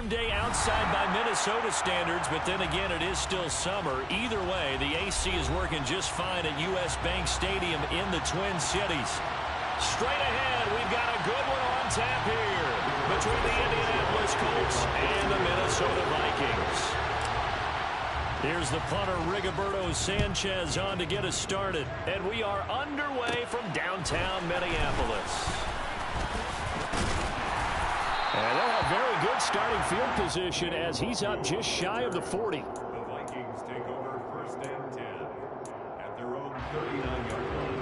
warm day outside by Minnesota standards, but then again, it is still summer. Either way, the AC is working just fine at U.S. Bank Stadium in the Twin Cities. Straight ahead, we've got a good one on tap here between the Indianapolis Colts and the Minnesota Vikings. Here's the punter, Rigoberto Sanchez, on to get us started. And we are underway from downtown Minneapolis. And they'll have very good starting field position as he's up just shy of the 40. The Vikings take over 1st and 10 at their own 39-yard line.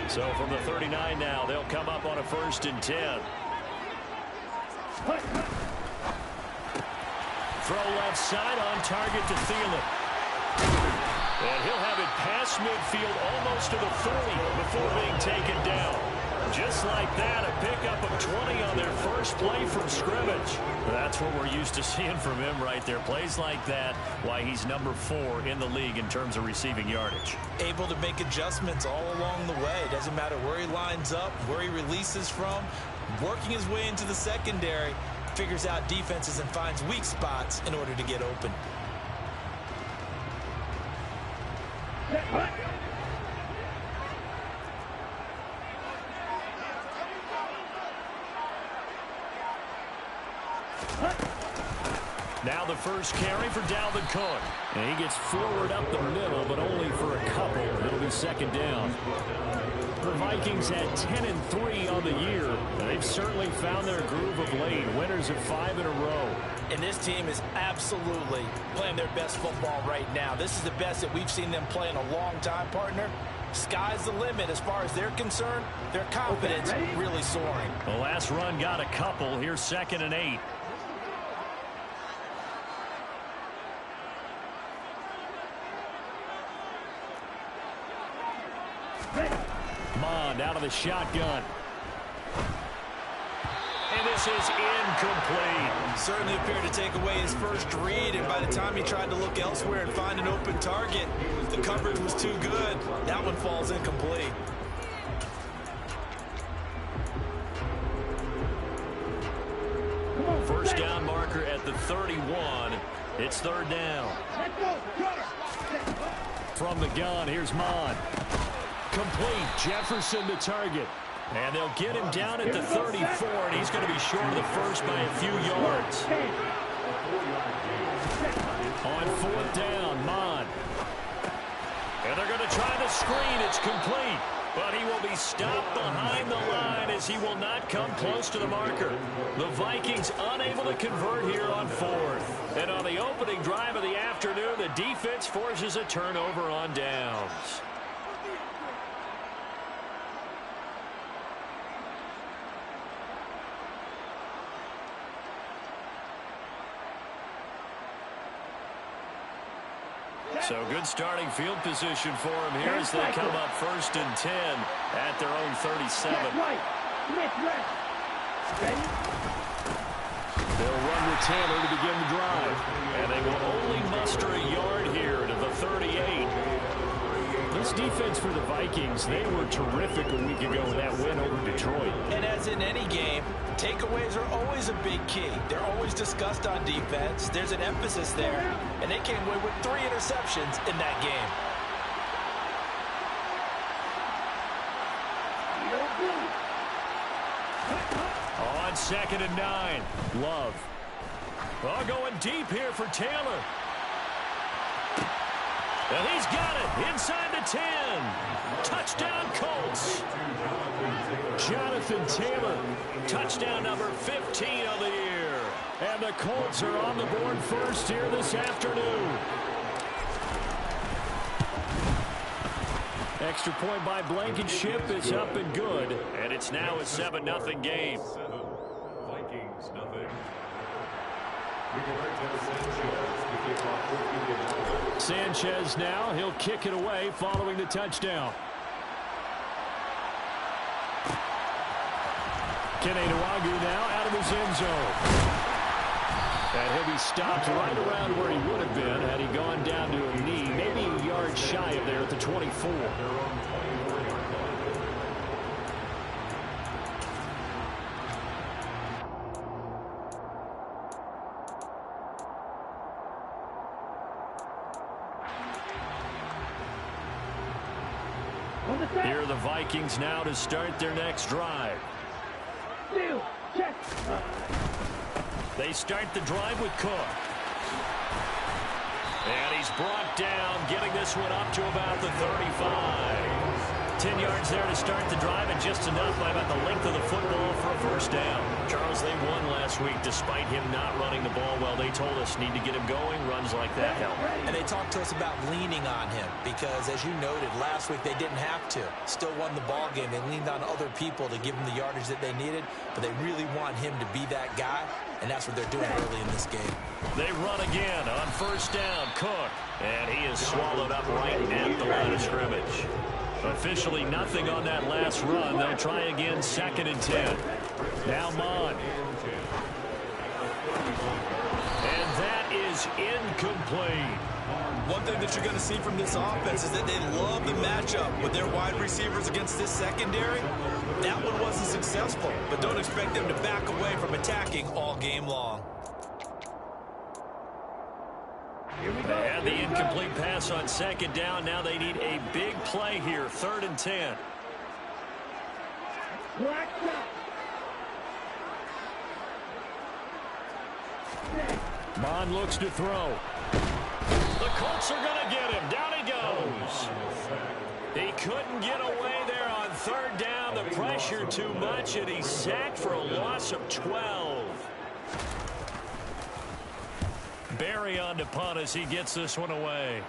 So from the 39 now, they'll come up on a 1st and 10. Throw left side on target to Thielen. And he'll have it past midfield almost to the 40 before being taken down. Just like that, a pickup of 20 on their first play from scrimmage. That's what we're used to seeing from him right there. Plays like that, why he's number 4 in the league in terms of receiving yardage. Able to make adjustments all along the way. Doesn't matter where he lines up, where he releases from. Working his way into the secondary, figures out defenses and finds weak spots in order to get open. Now the first carry for Dalvin Cook. And he gets forward up the middle, but only for a couple. It'll be 2nd down. The Vikings had 10-3 on the year. And they've certainly found their groove of late. Winners of 5 in a row. And this team is absolutely playing their best football right now. This is the best that we've seen them play in a long time, partner. Sky's the limit as far as they're concerned. Their confidence really soaring. The last run got a couple. Here's 2nd and 8. Mond out of the shotgun. And this is incomplete. Certainly appeared to take away his first read, and by the time he tried to look elsewhere and find an open target, the coverage was too good. That one falls incomplete. First down marker at the 31. It's 3rd down. From the gun, here's Mond. Complete. Jefferson to target. And they'll get him down at the 34, and he's going to be short of the first by a few yards. On 4th down, Mond. And they're going to try the screen. It's complete. But he will be stopped behind the line as he will not come close to the marker. The Vikings unable to convert here on 4th. And on the opening drive of the afternoon, the defense forces a turnover on downs. So good starting field position for him here as they come up 1st and 10 at their own 37. They'll run with Taylor to begin the drive. And they will only muster a yard here to the 38. This defense for the Vikings, they were terrific a week ago in that win over Detroit. And as in any game, takeaways are always a big key. They're always discussed on defense. There's an emphasis there, and they came away with 3 interceptions in that game. On 2nd and 9, Love. Oh, going deep here for Taylor. And he's got it inside the 10. Touchdown, Colts. Jonathan Taylor, touchdown number 15 of the year. And the Colts are on the board first here this afternoon. Extra point by Blankenship is up and good. And it's now a 7-0 game. 6-0. Sanchez now, he'll kick it away following the touchdown. Kene Nwangwu now out of his end zone. And he'll be stopped right around where he would have been had he gone down to a knee, maybe a yard shy of there at the 24. Here are the Vikings now to start their next drive. They start the drive with Cook. And he's brought down, getting this one up to about the 35. 10 yards there to start the drive, and just enough by about the length of the football for a first down. Charles, they won last week despite him not running the ball well. They told us need to get him going. Runs like that help. And they talked to us about leaning on him because, as you noted, last week they didn't have to. Still won the ball game. They leaned on other people to give them the yardage that they needed, but they really want him to be that guy, and that's what they're doing early in this game. They run again on first down. Cook, and he is swallowed up right at the line of scrimmage. Officially nothing on that last run. They'll try again, 2nd and 10. Now Mond. And that is incomplete. One thing that you're going to see from this offense is that they love the matchup with their wide receivers against this secondary. That one wasn't successful, but don't expect them to back away from attacking all game long. They had the incomplete pass on 2nd down. Now they need a big play here, 3rd and 10. Mond looks to throw. The Colts are going to get him. Down he goes. He couldn't get away there on 3rd down. The pressure too much, and he's sacked for a loss of 12. Barry on to punt as he gets this one away.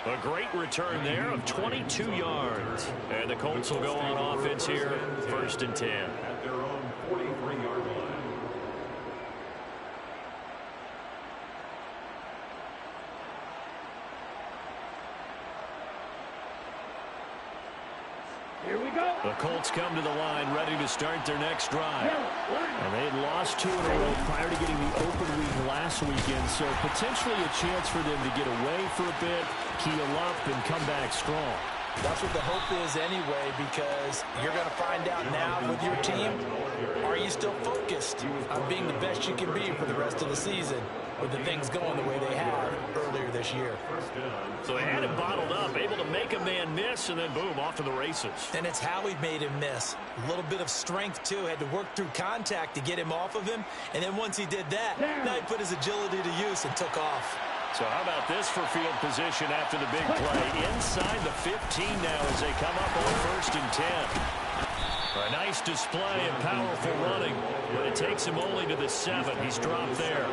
A great return there of 22 yards. And the Colts will go on offense here, 1st and 10. At their own 43-yard line. The Colts come to the line ready to start their next drive. And they had lost 2 in a row prior to getting the open week last weekend, so potentially a chance for them to get away for a bit, heal up, and come back strong. That's what the hope is anyway, because you're going to find out now with your team, are you still focused on being the best you can be for the rest of the season with the things going the way they have earlier this year. So they had him bottled up, able to make a man miss, and then boom, off to the races. And it's how he made him miss. A little bit of strength, too. Had to work through contact to get him off of him. And then once he did that, now he put his agility to use and took off. So how about this for field position after the big play? Inside the 15 now as they come up on 1st and 10. A nice display and powerful running, but it takes him only to the 7. He's dropped there.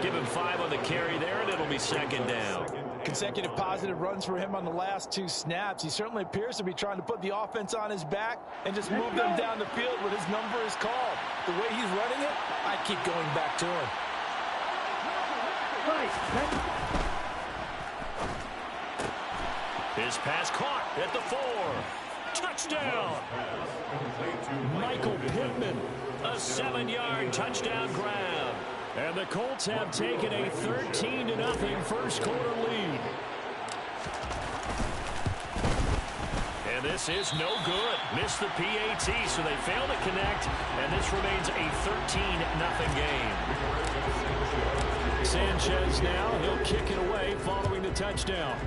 Give him 5 on the carry there, and it'll be 2nd down. Consecutive positive runs for him on the last 2 snaps. He certainly appears to be trying to put the offense on his back and just move them down the field when his number is called. The way he's running it, I keep going back to him. His pass caught at the 4. Touchdown! Michael Pittman, a 7-yard touchdown grab. And the Colts have taken a 13-0 first quarter lead. And this is no good. Missed the PAT, so they fail to connect, and this remains a 13-0 game. Sanchez now, he'll kick it away following the touchdown.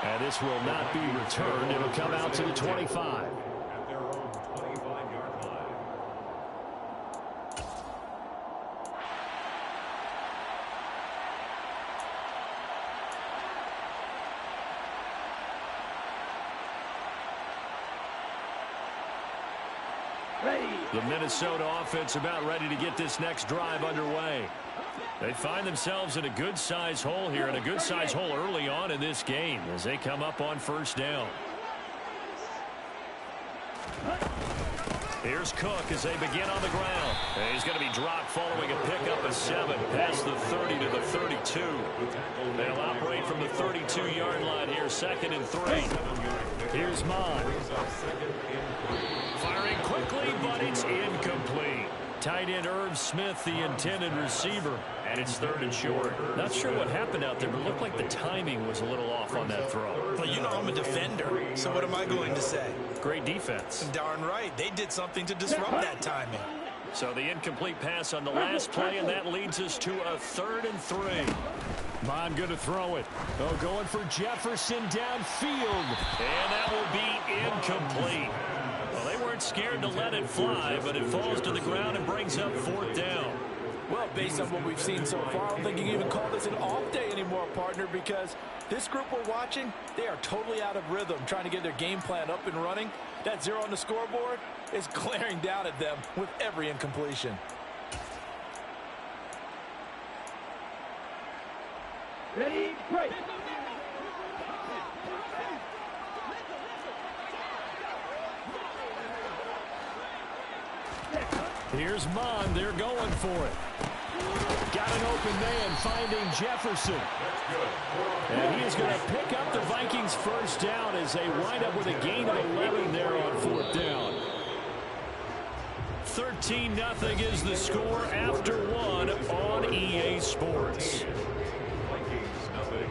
And this will not be returned. It'll come out to the 25. At their own 25-yard line. The Minnesota offense about ready to get this next drive underway. They find themselves in a good-sized hole here, and a good-sized hole early on in this game as they come up on first down. Here's Cook as they begin on the ground. And he's going to be dropped following a pickup of 7 past the 30 to the 32. They'll operate from the 32-yard line here, 2nd and 3. Here's Mon. Firing quickly, but it's incomplete. Tight end Irv Smith, the intended receiver, and it's 3rd and short. Not sure what happened out there, but it looked like the timing was a little off on that throw. Well, you know I'm a defender, so what am I going to say? Great defense. Darn right. They did something to disrupt that timing. So the incomplete pass on the last play, and that leads us to a 3rd and 3. Mon going to throw it. Oh, going for Jefferson downfield. And that will be incomplete. Well, they weren't scared to let it fly, but it falls to the ground and brings up 4th down. Well, based on what we've seen so far, I don't think you can even call this an off day anymore, partner, because this group we're watching, they are totally out of rhythm, trying to get their game plan up and running. That 0 on the scoreboard is glaring down at them with every incompletion. Ready, break. Here's Mon. They're going for it. Got an open man finding Jefferson. And he is going to pick up the Vikings first down as they wind up with a gain of 11 there on 4th down. 13-0 is the score after 1 on EA Sports. Vikings, nothing.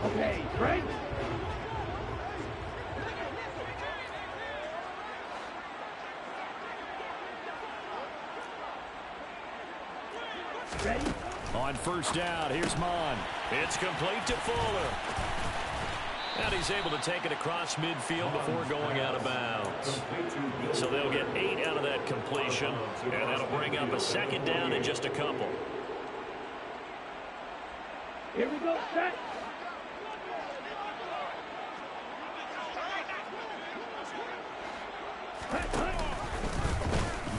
Okay, break. Ready? On first down, here's Mon. It's complete to Fuller. And he's able to take it across midfield before going out of bounds. So they'll get 8 out of that completion, and that'll bring up a 2nd down in just a couple. Here we go, set.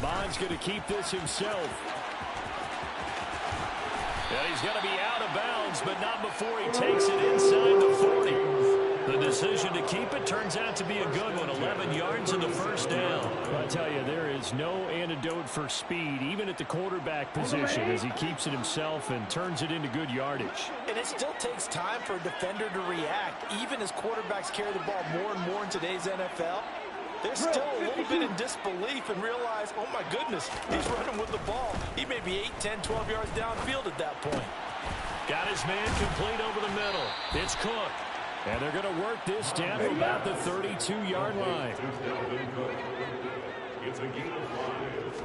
Bond's going to keep this himself. And he's going to be out of bounds, but not before he takes it inside the 40. The decision to keep it turns out to be a good one. 11 yards in the first down. I tell you, there is no antidote for speed, even at the quarterback position, as he keeps it himself and turns it into good yardage. And it still takes time for a defender to react, even as quarterbacks carry the ball more and more in today's NFL. They're still a little bit in disbelief and realize, oh my goodness, he's running with the ball. He may be 8, 10, 12 yards downfield at that point. Got his man complete over the middle. It's Cook. And they're going to work this down to about the 32-yard line. It's a gain of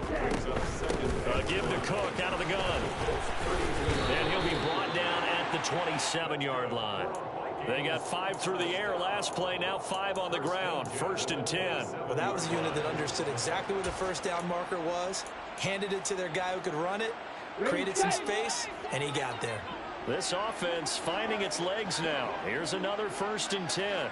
5. Brings up 2nd. Give to Cook out of the gun. And he'll be brought down at the 27-yard line. They got 5 through the air last play, now 5 on the ground. 1st and 10. Well, that was a unit that understood exactly where the first down marker was, handed it to their guy who could run it, created some space, and he got there. This offense finding its legs now. Here's another 1st and 10.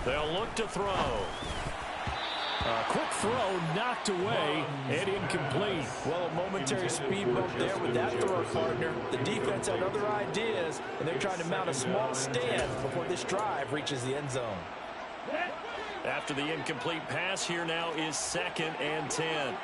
They'll look to throw. A quick throw knocked away and incomplete. Well, a momentary speed bump there with that throw, partner. The defense had other ideas, and they're trying to mount a small stand before this drive reaches the end zone. After the incomplete pass, here now is 2nd and 10.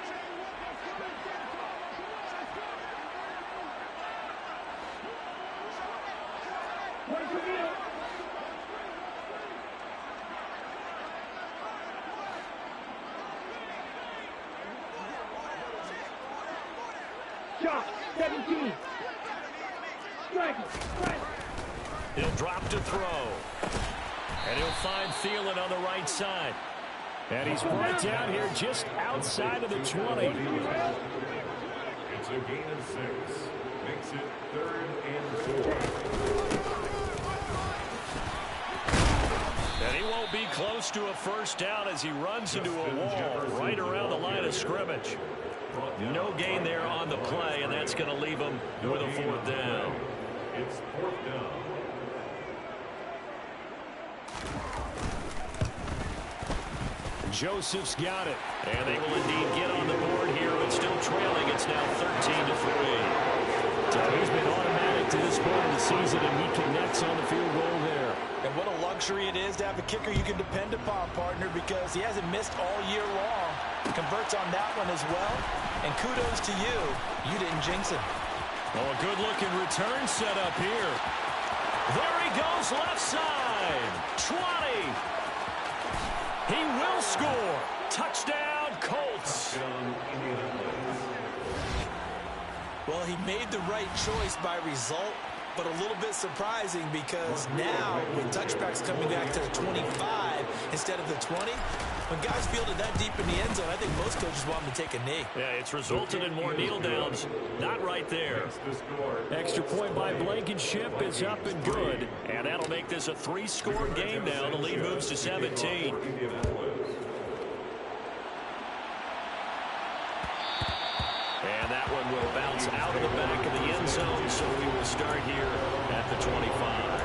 Shot, 17. Strike. He'll drop to throw. And he'll find Thielen on the right side. And he's brought down here just outside of the 20. It's a gain of 6. Makes it 3rd and 4. And he won't be close to a first down as he runs into a wall right around the line of scrimmage. No gain there on the play, and that's going to leave him with a 4th down. It's 4th down. Joseph's got it. And they will indeed get on the board here, but still trailing. It's now 13-3. So he's been automatic to this point in the season, and he connects on the field goal there. And what a luxury it is to have a kicker you can depend upon, partner, because he hasn't missed all year long. Converts on that one as well. And kudos to you. You didn't jinx him. Oh, a good-looking return set up here. There he goes, left side. 20. He will score. Touchdown, Colts. Well, he made the right choice by result, but a little bit surprising because now with touchbacks coming back to the 25 instead of the 20, when guys field it that deep in the end zone, I think most coaches want them to take a knee. Yeah, it's resulted in more kneel downs. Not right there. Extra point by Blankenship is up and good. And that'll make this a 3-score game now. The lead moves to 17. And that one will bounce out of the back of the end zone, so we will start here at the 25.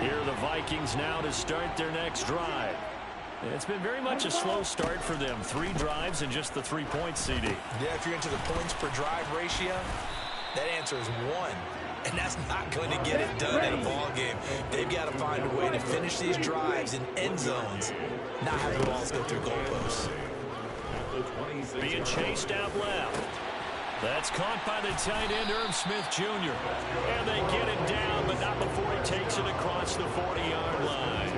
Here are the Vikings now to start their next drive. It's been very much a slow start for them. 3 drives and just the 3 points, CD. Yeah, if you're into the points per drive ratio, that answer is 1. And that's not going to get it done in a ball game. They've got to find a way to finish these drives in end zones, not have the balls go through goalposts. Being chased out left. That's caught by the tight end, Irv Smith Jr. And they get it down, but not before he takes it across the 40-yard line.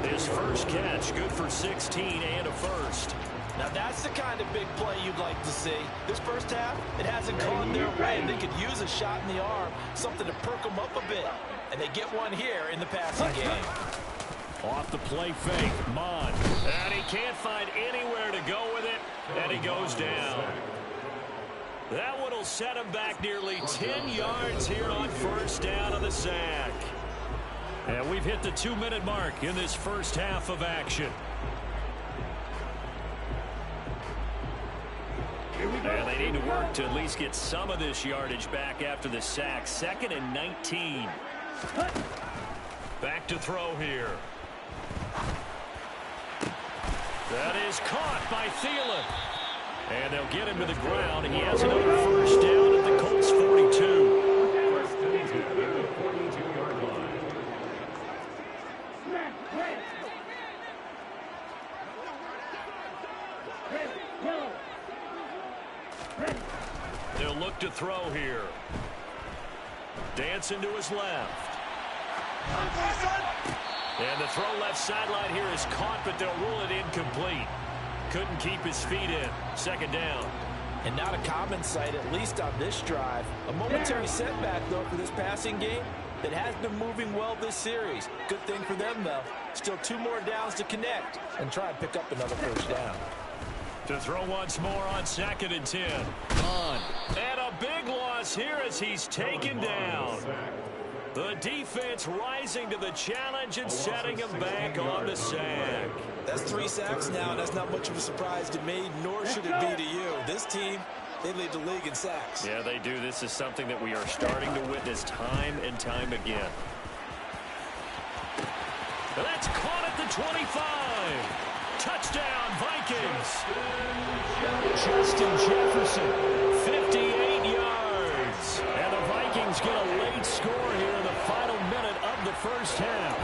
His first catch, good for 16 and a first. Now that's the kind of big play you'd like to see. This first half, it hasn't gone their way. They could use a shot in the arm, something to perk them up a bit. And they get one here in the passing game. Off the play fake, Mond. And he can't find anywhere to go with it, and he goes down. That one will set him back nearly 10 yards here on first down of the sack. And we've hit the 2-minute mark in this first half of action. And they need to work to at least get some of this yardage back after the sack. 2nd and 19. Back to throw here. That is caught by Thielen. And they'll get him to the ground. And he has another first down at the Colts 42. First and 10 at the 42-yard line. They'll look to throw here. Dancing to his left. And the throw left sideline here is caught, but they'll rule it incomplete. Couldn't keep his feet in. 2nd down. And not a common sight, at least on this drive. A momentary setback, though, for this passing game that has been moving well this series. Good thing for them, though. Still 2 more downs to connect and try and pick up another first down. To throw once more on 2nd and 10. On. And a big loss here as he's taken down. The defense rising to the challenge and setting him back on the sack. That's 3 sacks now, and that's not much of a surprise to me, nor should it be to you. This team, they lead the league in sacks. Yeah, they do. This is something that we are starting to witness time and time again. That's caught at the 25. Touchdown, Vikings. Justin Jefferson, 58 yards. And the Vikings get a late score here in the final minute of the first half.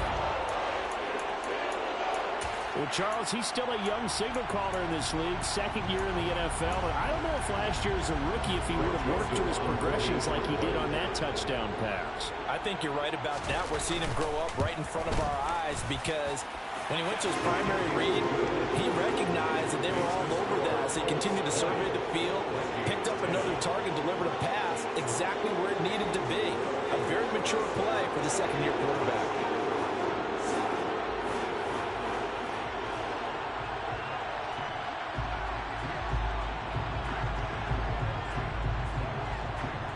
Well, Charles, he's still a young signal caller in this league, 2nd year in the NFL. And I don't know if last year as a rookie, if he would have worked to his progressions like he did on that touchdown pass. I think you're right about that. We're seeing him grow up right in front of our eyes because when he went to his primary read, he recognized that they were all over that as he continued to survey the field, picked up another target, delivered a pass exactly where it needed to be. A very mature play for the 2nd-year quarterback.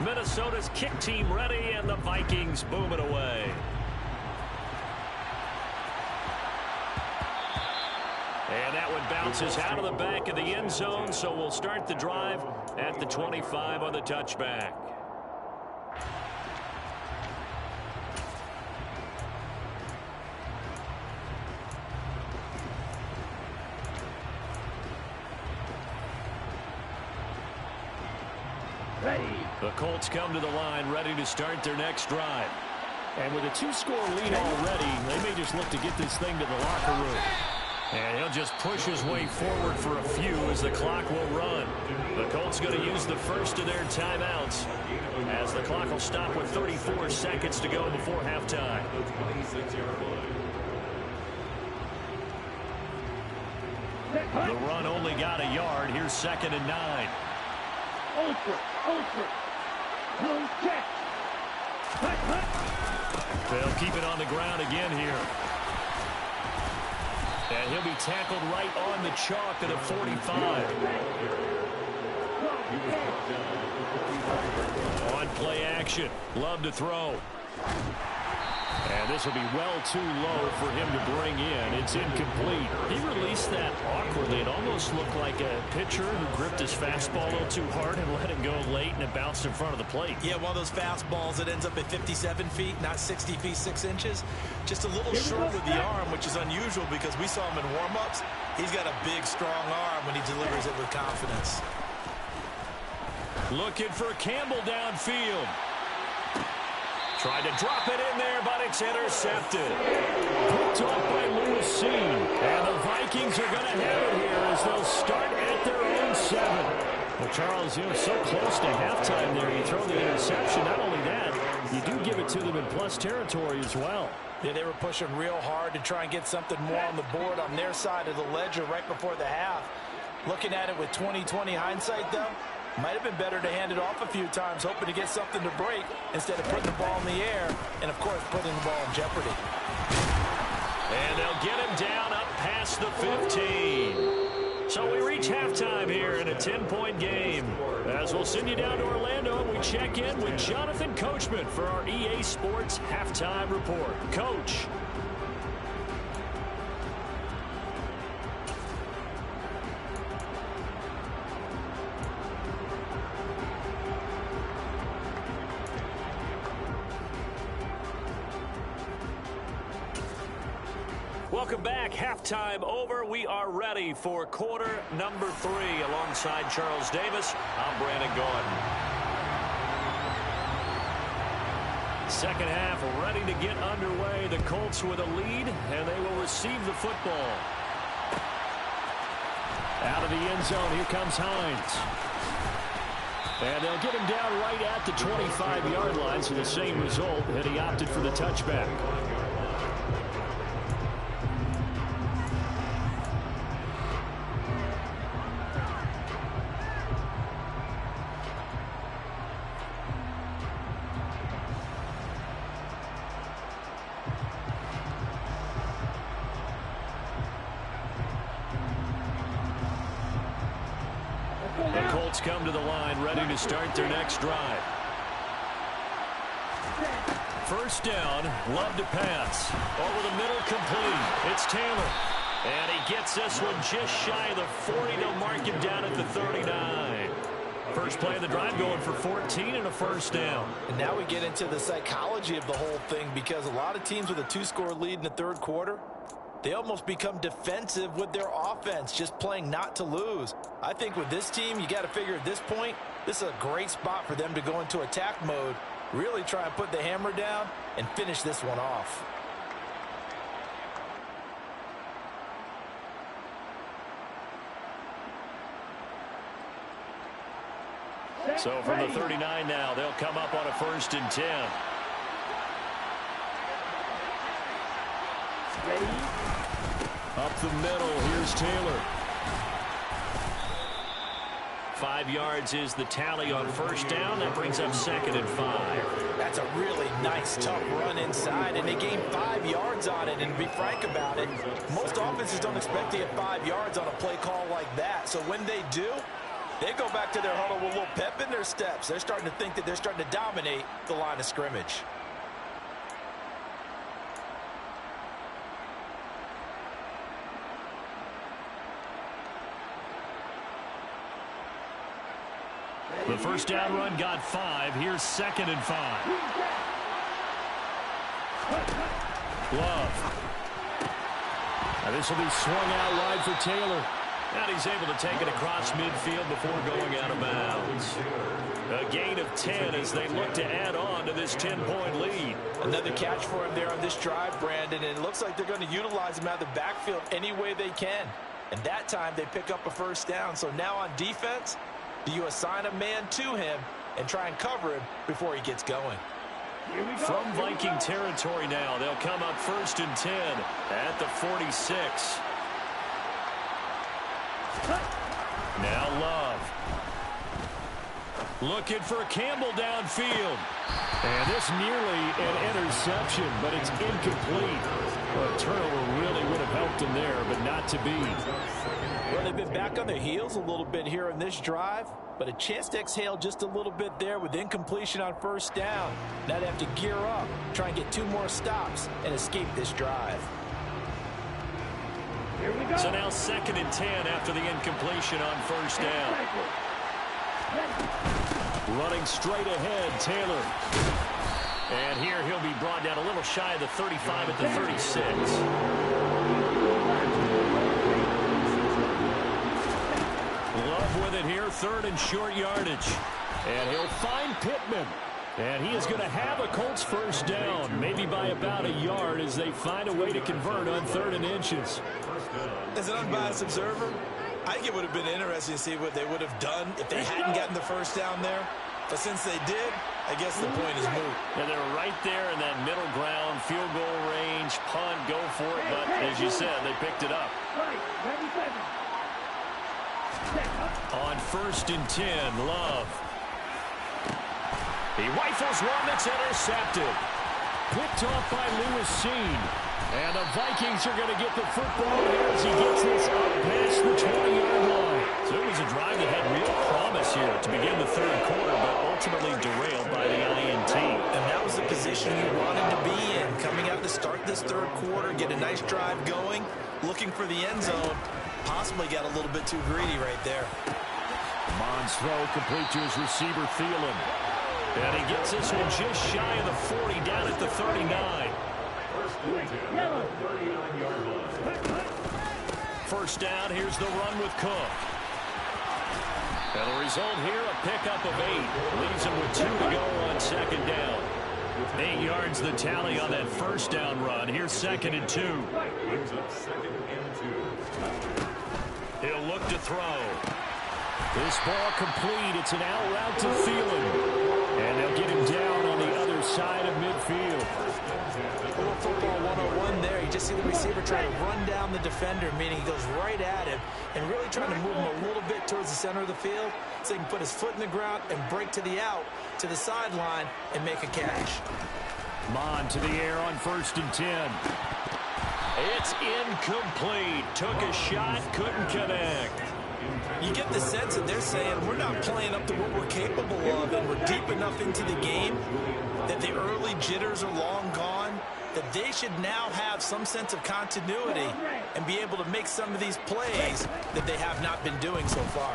Minnesota's kick team ready, and the Vikings boom it away. And that one bounces out of the back of the end zone, so we'll start the drive at the 25 on the touchback. Ready. The Colts come to the line, ready to start their next drive. And with a 2-score lead already, they may just look to get this thing to the locker room. And he'll just push his way forward for a few as the clock will run. The Colts going to use the first of their timeouts as the clock will stop with 34 seconds to go before halftime. The run only got a yard. Here's 2nd and 9. Ultra. No check. They'll keep it on the ground again here. And he'll be tackled right on the chalk at the 45. On play action. Love to throw. And this will be well too low for him to bring in. It's incomplete. He released that awkwardly. It almost looked like a pitcher who gripped his fastball a little too hard and let it go late, and it bounced in front of the plate. Yeah, one of those fastballs that ends up at 57 feet, not 60 feet 6 inches. Just a little short with the arm, which is unusual because we saw him in warm-ups. He's got a big, strong arm when he delivers it with confidence. Looking for Campbell downfield. Tried to drop it in there, but it's intercepted. Picked off by Lewis Cine. And the Vikings are going to have it here as they'll start at their own 7. Well, Charles, so close to halftime there. You throw the interception. Not only that, you do give it to them in plus territory as well. Yeah, they were pushing real hard to try and get something more on the board on their side of the ledger right before the half. Looking at it with 20/20 hindsight, though, might have been better to hand it off a few times, hoping to get something to break instead of putting the ball in the air and, of course, putting the ball in jeopardy. And they'll get him down up past the 15. So we reach halftime here in a 10-point game. As we'll send you down to Orlando, we check in with Jonathan Coachman for our EA Sports Halftime Report. Coach. Welcome back. Halftime over. We are ready for quarter number 3. Alongside Charles Davis, I'm Brandon Gaudin. Second half ready to get underway. The Colts with a lead, and they will receive the football. Out of the end zone, here comes Hines. And they'll get him down right at the 25-yard line, so the same result, and he opted for the touchback. The Colts come to the line, ready to start their next drive. First down, Love to pass. Over the middle, complete. It's Taylor. And he gets this one just shy of the 40. They'll mark him down at the 39. First play of the drive going for 14 and a first down. And now we get into the psychology of the whole thing, because a lot of teams with a 2-score lead in the third quarter, they almost become defensive with their offense, just playing not to lose. I think with this team, you got to figure at this point, this is a great spot for them to go into attack mode, really try and put the hammer down and finish this one off. So from the 39 now, they'll come up on a 1st and 10. Ready? Up the middle, here's Taylor. 5 yards is the tally on first down. That brings up 2nd and 5. That's a really nice, tough run inside, and they gained 5 yards on it. And to be frank about it, most offenses don't expect to get 5 yards on a play call like that. So when they do, They go back to their huddle with a little pep in their steps. They're starting to think that they're starting to dominate the line of scrimmage. The first down run got 5. Here's 2nd and 5. Love. Now this will be swung out wide for Taylor. And he's able to take it across midfield before going out of bounds. A gain of 10 as they look to add on to this 10-point lead. Another catch for him there on this drive, Brandon, and it looks like they're going to utilize him out of the backfield any way they can. And that time they pick up a first down. So now on defense, do you assign a man to him and try and cover him before he gets going? From Viking territory now, they'll come up 1st and 10 at the 46. Now Love. Looking for Campbell downfield. And this nearly an interception, but it's incomplete. Well, a turnover really would have helped him there, but not to be. Well, they've been back on their heels a little bit here on this drive, but a chance to exhale just a little bit there with incompletion on first down. Now they have to gear up, try and get 2 more stops, and escape this drive. So now 2nd and 10 after the incompletion on first down. Running straight ahead, Taylor. And here he'll be brought down a little shy of the 35 at the 36. Love with it here, 3rd and short yardage. And he'll find Pittman. And he is going to have a Colts first down, maybe by about a yard as they find a way to convert on 3rd and inches. As an unbiased observer, I think it would have been interesting to see what they would have done if they hadn't gotten the first down there. But since they did, I guess the point is moot. And they're right there in that middle ground, field goal range, punt, go for it. But as you said, they picked it up. On 1st and 10, Love. He rifles one that's intercepted. Picked off by Lewis Cine. And the Vikings are going to get the football here as he gets this up past the 20-yard line. So it was a drive that had real promise here to begin the 3rd quarter, but ultimately derailed by the INT. And that was the position you wanted to be in. Coming out to start this 3rd quarter, get a nice drive going, looking for the end zone. Possibly got a little bit too greedy right there. Mond's throw complete to his receiver, Thielen. And he gets this one just shy of the 40, down at the 39. First down, here's the run with Cook. And the result here, a pickup of 8. Leaves him with 2 to go on 2nd down. 8 yards the tally on that first down run. Here's 2nd and 2. Brings up 2nd and 2. He'll look to throw. This ball complete. It's an out route to Thielen. And they'll get him down on the other side of midfield. A little football 101 there. You just see the receiver try to run down the defender, meaning he goes right at him and really trying to move him a little bit towards the center of the field so he can put his foot in the ground and break to the out, to the sideline, and make a catch. Mond to the air on 1st and 10. It's incomplete. Took a shot, couldn't connect. You get the sense that they're saying we're not playing up to what we're capable of, and we're deep enough into the game that the early jitters are long gone, that they should now have some sense of continuity and be able to make some of these plays that they have not been doing so far.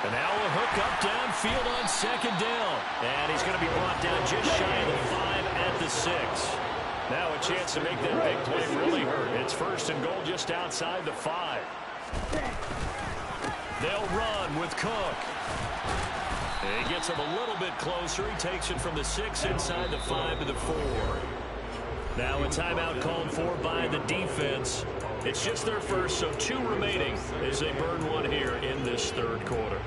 And now a hook up downfield on 2nd down. And he's going to be brought down just shy of the 5 at the 6. Now a chance to make that big play really hurt. It's 1st and goal just outside the 5. They'll run with Cook. He gets him a little bit closer. He takes it from the 6 inside the 5 to the 4. Now a timeout called for by the defense. It's just their first, so 2 remaining as they burn one here in this 3rd quarter.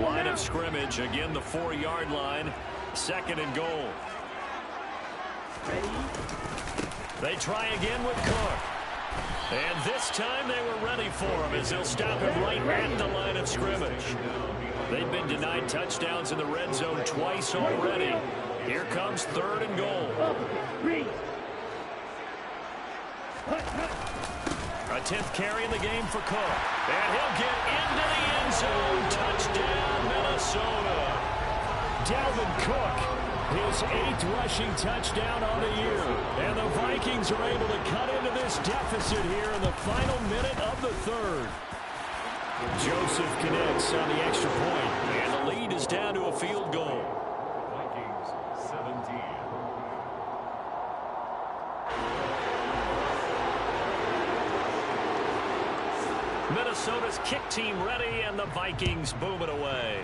Line of scrimmage, again the 4-yard line, 2nd and goal. They try again with Cook. And this time they were ready for him as they'll stop him right at the line of scrimmage. They've been denied touchdowns in the red zone twice already. Here comes 3rd and goal. A 10th carry in the game for Cook. And he'll get into the end zone. Touchdown, Minnesota. Dalvin Cook, his 8th rushing touchdown on the year. And the Vikings are able to cut into this deficit here in the final minute of the 3rd. Joseph connects on the extra point. And the lead is down to a field goal. Vikings 17. Minnesota's kick team ready, and the Vikings boom it away.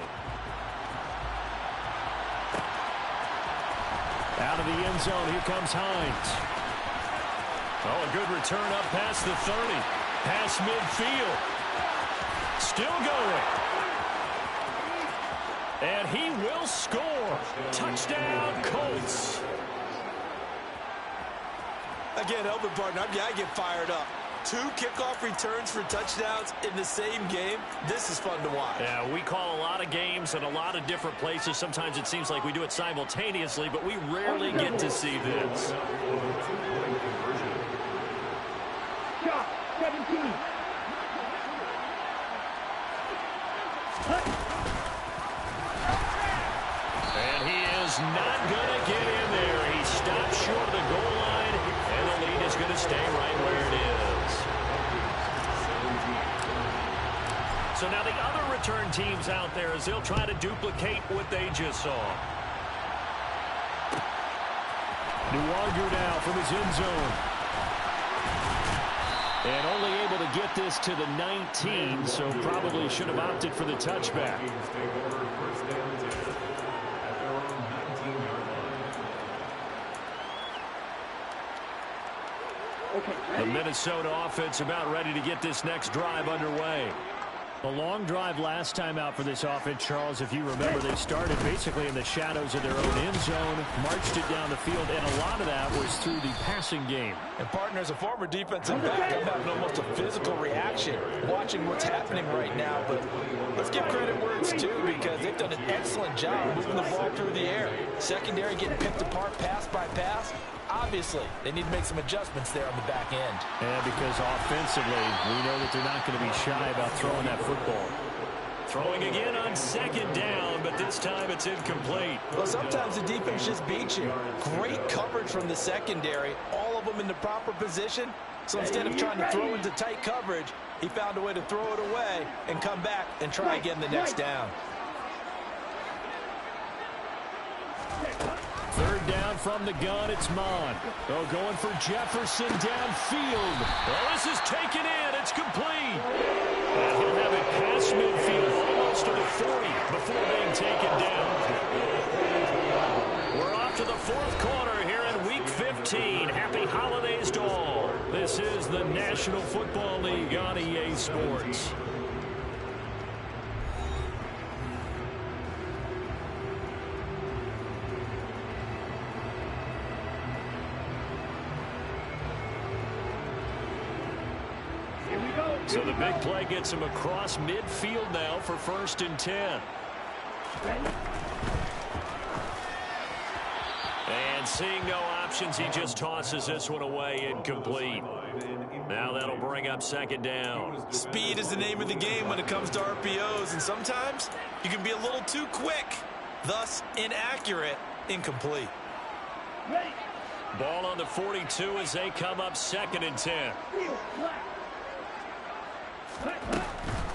Out of the end zone, here comes Hines. Oh, a good return up past the 30. Past midfield. Still going. And he will score. Touchdown, Colts. Again, helping partner, I get fired up. 2 kickoff returns for touchdowns in the same game. This is fun to watch. Yeah, we call a lot of games in a lot of different places. Sometimes it seems like we do it simultaneously, but we rarely get to see this. Shot 17. And he is not going to get in there. He stopped short of the goal line, and the lead is going to stay right where it is. So now the other return teams out there as they'll try to duplicate what they just saw. Nuwagu now from his end zone. And only able to get this to the 19, so probably should have opted for the touchback. Vikings take over 1st down 10 at their own 19-yard line. The Minnesota offense about ready to get this next drive underway. A long drive last time out for this offense, Charles. If you remember, they started basically in the shadows of their own end zone, marched it down the field, and a lot of that was through the passing game. And partner, as a former defensive back, I'm having almost a physical reaction watching what's happening right now. But let's give credit where it's due because they've done an excellent job moving the ball through the air. Secondary getting picked apart pass by pass. Obviously, they need to make some adjustments there on the back end. And because offensively, we know that they're not going to be shy about throwing that football. Throwing again on 2nd down, but this time it's incomplete. Well, sometimes the defense just beats you. Great coverage from the secondary, all of them in the proper position. So instead of trying to throw into tight coverage, he found a way to throw it away and come back and try again the next down. 3rd down from the gun, it's Mon. Oh, going for Jefferson downfield. Well, this is taken in. It's complete. And he'll have it past midfield, almost to the 40 before being taken down. We're off to the 4th quarter here in Week 15. Happy holidays to all. This is the National Football League on EA Sports. So the big play gets him across midfield now for 1st and 10. And seeing no options, he just tosses this one away incomplete. Now that'll bring up 2nd down. Speed is the name of the game when it comes to RPOs, and sometimes you can be a little too quick, thus inaccurate, incomplete. Ball on the 42 as they come up 2nd and 10.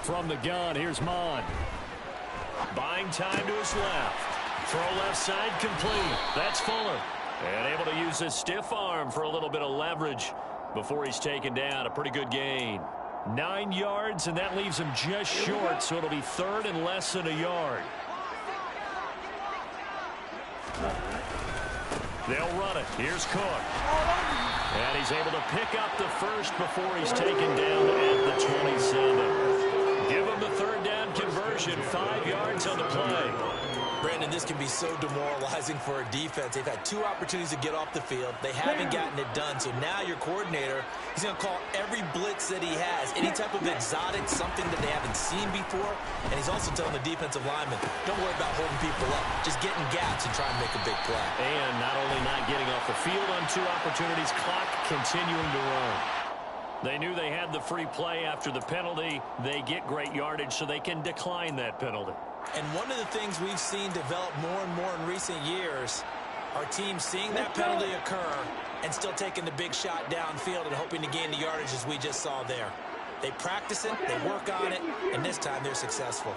From the gun, here's Mon. Buying time to his left. Throw left side complete. That's Fuller. And able to use his stiff arm for a little bit of leverage before he's taken down. A pretty good gain. 9 yards, and that leaves him just short, so it'll be 3rd and less than a yard. They'll run it. Here's Cook. And he's able to pick up the first before he's taken down at the 27. Give him the 3rd down conversion. 5 yards on the play. Brandon, this can be so demoralizing for a defense. They've had 2 opportunities to get off the field. They haven't gotten it done. So now your coordinator, he's going to call every blitz that he has, any type of exotic, something that they haven't seen before. And he's also telling the defensive lineman, don't worry about holding people up. Just get in gaps and try and make a big play. And not only not getting off the field on 2 opportunities, clock continuing to run. They knew they had the free play after the penalty. They get great yardage so they can decline that penalty. And one of the things we've seen develop more and more in recent years are teams seeing that penalty occur and still taking the big shot downfield and hoping to gain the yardage as we just saw there. They practice it, they work on it, and this time they're successful.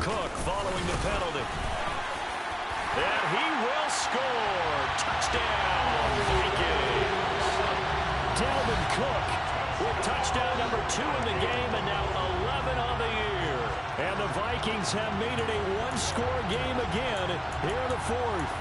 Cook following the penalty. And he will score. Touchdown, Vikings. Dalvin Cook With touchdown number 2 in the game and now 11 on the year. And the Vikings have made it a 1-score game again here in the 4th.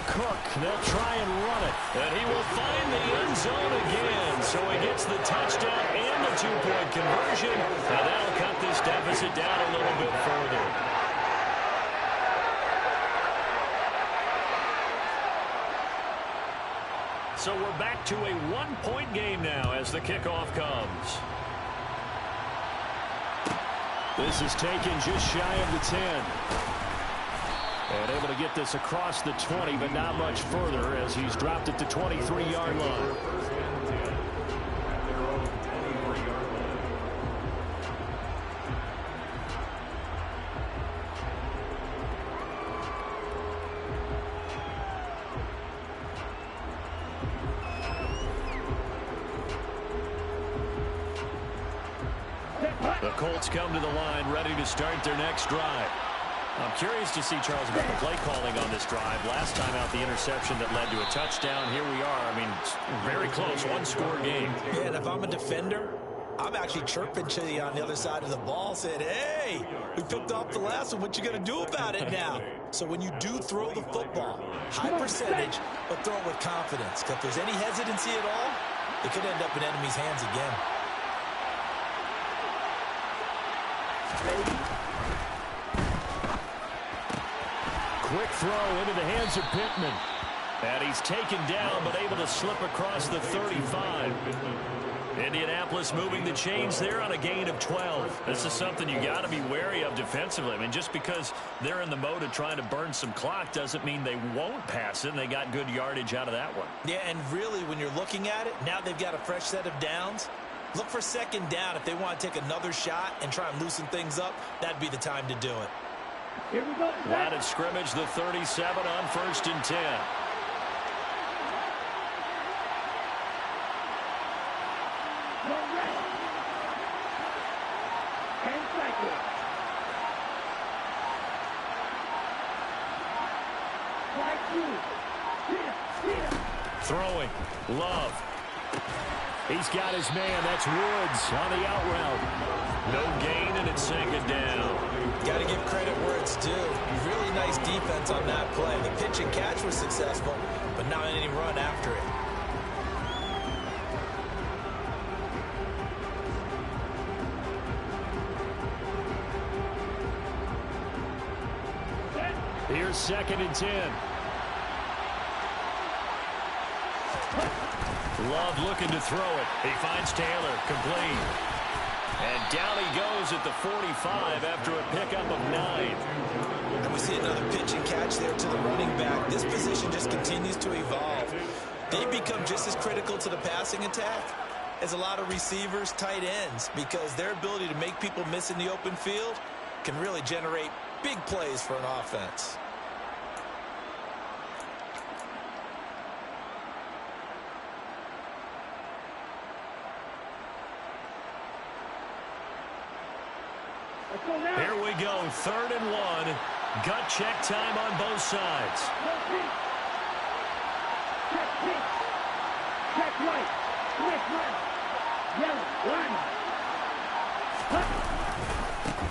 Cook, they'll try and run it. And he will find the end zone again. So he gets the touchdown and the 2-point conversion. And that'll cut this deficit down a little bit further. So we're back to a 1-point game now as the kickoff comes. This is taken just shy of the 10. And able to get this across the 20, but not much further as he's dropped it to 23-yard line. The Colts come to the line ready to start their next drive. I'm curious to see, Charles, about the play calling on this drive. Last time out, the interception that led to a touchdown. Here we are. I mean, it's very close, 1-score game. Yeah, and if I'm a defender, I'm actually chirping to you on the other side of the ball, saying, hey, we picked off the last one. What you going to do about it now? So when you do throw the football, high percentage, but throw it with confidence. Because if there's any hesitancy at all, it could end up in enemy's hands again. Quick throw into the hands of Pittman. And he's taken down, but able to slip across the 35. Indianapolis moving the chains there on a gain of 12. This is something you got to be wary of defensively. I mean, just because they're in the mode of trying to burn some clock doesn't mean they won't pass it, and they got good yardage out of that one. Yeah, and really, when you're looking at it, now they've got a fresh set of downs. Look for second down. If they want to take another shot and try and loosen things up, that'd be the time to do it. Here we go. Line of scrimmage, the 37 on 1st and 10. Throwing. Love. He's got his man. That's Woods on the out route. No gain, and it's second down. Got to give credit where it's due. Really nice defense on that play. The pitch and catch was successful, but not any run after it. Here's 2nd and 10. Love looking to throw it. He finds Taylor, complete. And down he goes at the 45 after a pickup of 9. And we see another pitch and catch there to the running back. This position just continues to evolve. They become just as critical to the passing attack as a lot of receivers, tight ends, because their ability to make people miss in the open field can really generate big plays for an offense. Here we go, 3rd and 1. Gut check time on both sides. Check pitch. Check right. Switch left. Yellow. Line.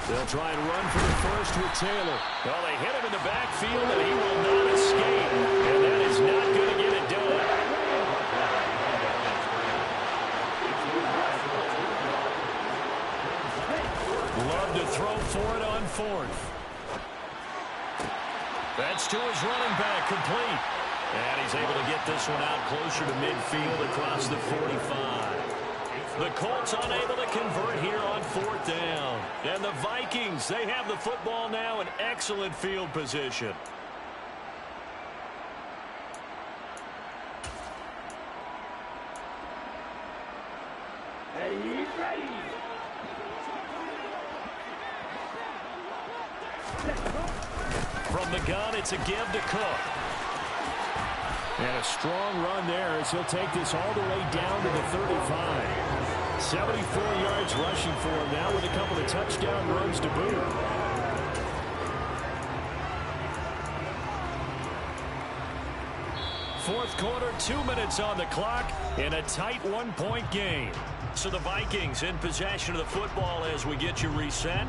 They'll try and run for the first with Taylor. Well, they hit him in the backfield, and he will not escape. And that is not going to get it done. Love to throw for it on 4th. That's to his running back, complete. And he's able to get this one out closer to midfield across the 45. The Colts unable to convert here on 4th down. And the Vikings, they have the football now in excellent field position. He's ready. From the gun, it's a give to Cook. And a strong run there as he'll take this all the way down to the 35. 74 yards rushing for him now with a couple of touchdown runs to boot. Fourth quarter, 2 minutes on the clock in a tight 1-point game. So the Vikings in possession of the football as we get you reset.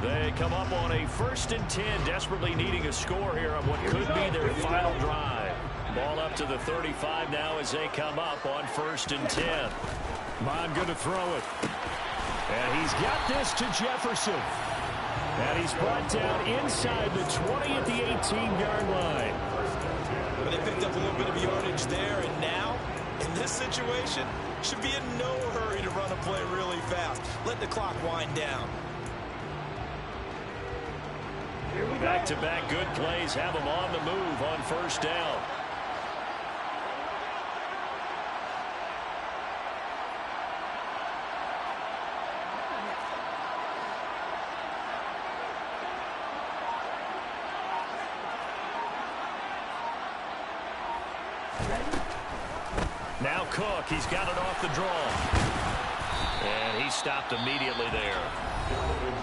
They come up on a 1st and 10, desperately needing a score here on what could be their final drive. Ball up to the 35 now as they come up on 1st and 10. Bond going to throw it. And he's got this to Jefferson. And he's brought down inside the 20 at the 18-yard line. But they picked up a little bit of yardage there, and now, in this situation, should be in no hurry to run a play really fast. Let the clock wind down. Back-to-back good plays have them on the move on 1st down. Now Cook, he's got it off the draw. And he stopped immediately there.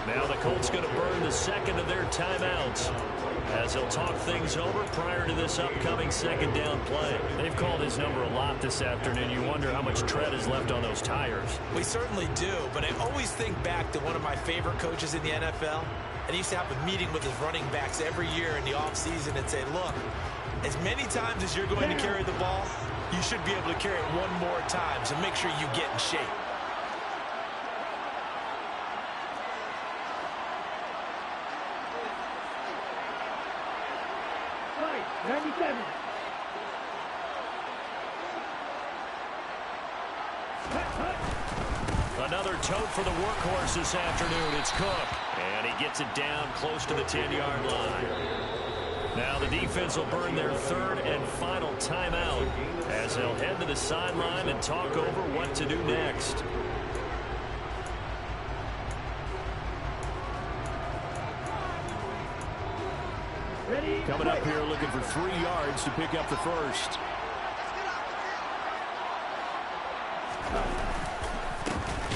Now the Colts going to burn the 2nd of their timeouts as they'll talk things over prior to this upcoming 2nd down play. They've called his number a lot this afternoon. You wonder how much tread is left on those tires. We certainly do, but I always think back to one of my favorite coaches in the NFL. And he used to have a meeting with his running backs every year in the offseason and say, look, as many times as you're going to carry the ball, you should be able to carry it one more time, so make sure you get in shape. Right, 97. Another tote for the workhorse this afternoon. It's Cook. And he gets it down close to the 10-yard line. Now the defense will burn their 3rd and final timeout as they'll head to the sideline and talk over what to do next. Coming up here looking for 3 yards to pick up the first.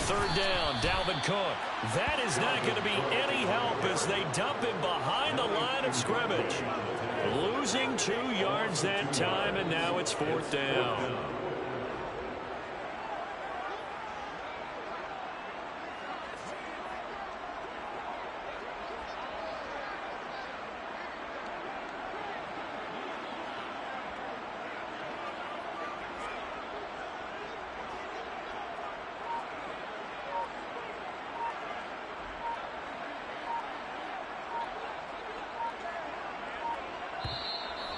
Third down, Dalvin Cook. That is not going to be any help as they dump him behind the line of scrimmage. Losing 2 yards that time, and now it's 4th down.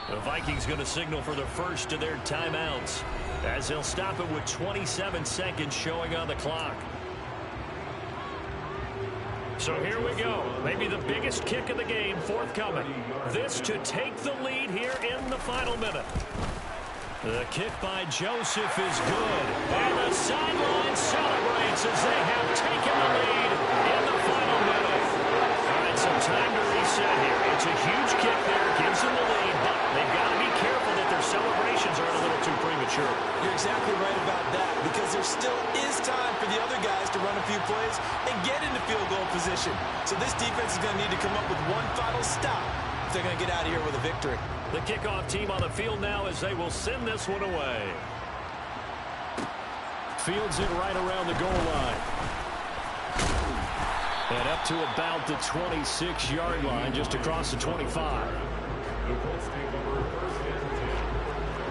The Vikings going to signal for the first of their timeouts as they'll stop it with 27 seconds showing on the clock. So here we go. Maybe the biggest kick of the game forthcoming. This to take the lead here in the final minute. The kick by Joseph is good. And the sideline celebrates as they have taken the lead in the final minute. All right, some time to reset here. It's a huge kick there. Gives them the lead, but they've got to be careful that their celebrations aren't a little too premature. You're exactly right about that, because there still is time for the other guys to run a few plays and get into field goal position. So this defense is going to need to come up with one final stop if they're going to get out of here with a victory. The kickoff team on the field now as they will send this one away. Fields it right around the goal line. And up to about the 26-yard line, just across the 25. The Colts take over first and 10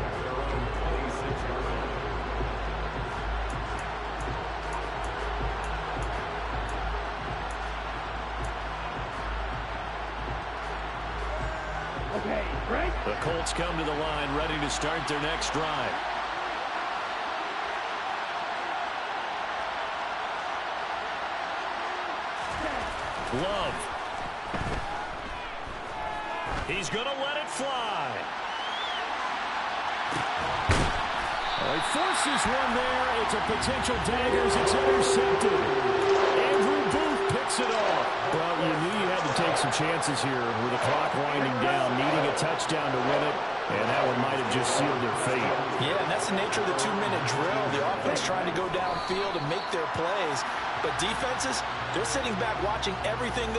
at their own 26-yard line. Okay, right? The Colts come to the line ready to start their next drive. Love. He's going to let it fly. Oh, he forces one there. It's a potential dagger as it's intercepted. Andrew Booth picks it off. Well, you knew you had to take some chances here with the clock winding down, needing a touchdown to win it, and that one might have just sealed their fate. Yeah, and that's the nature of the 2-minute drill. The offense trying to go downfield and make their plays. But defenses, they're sitting back watching everything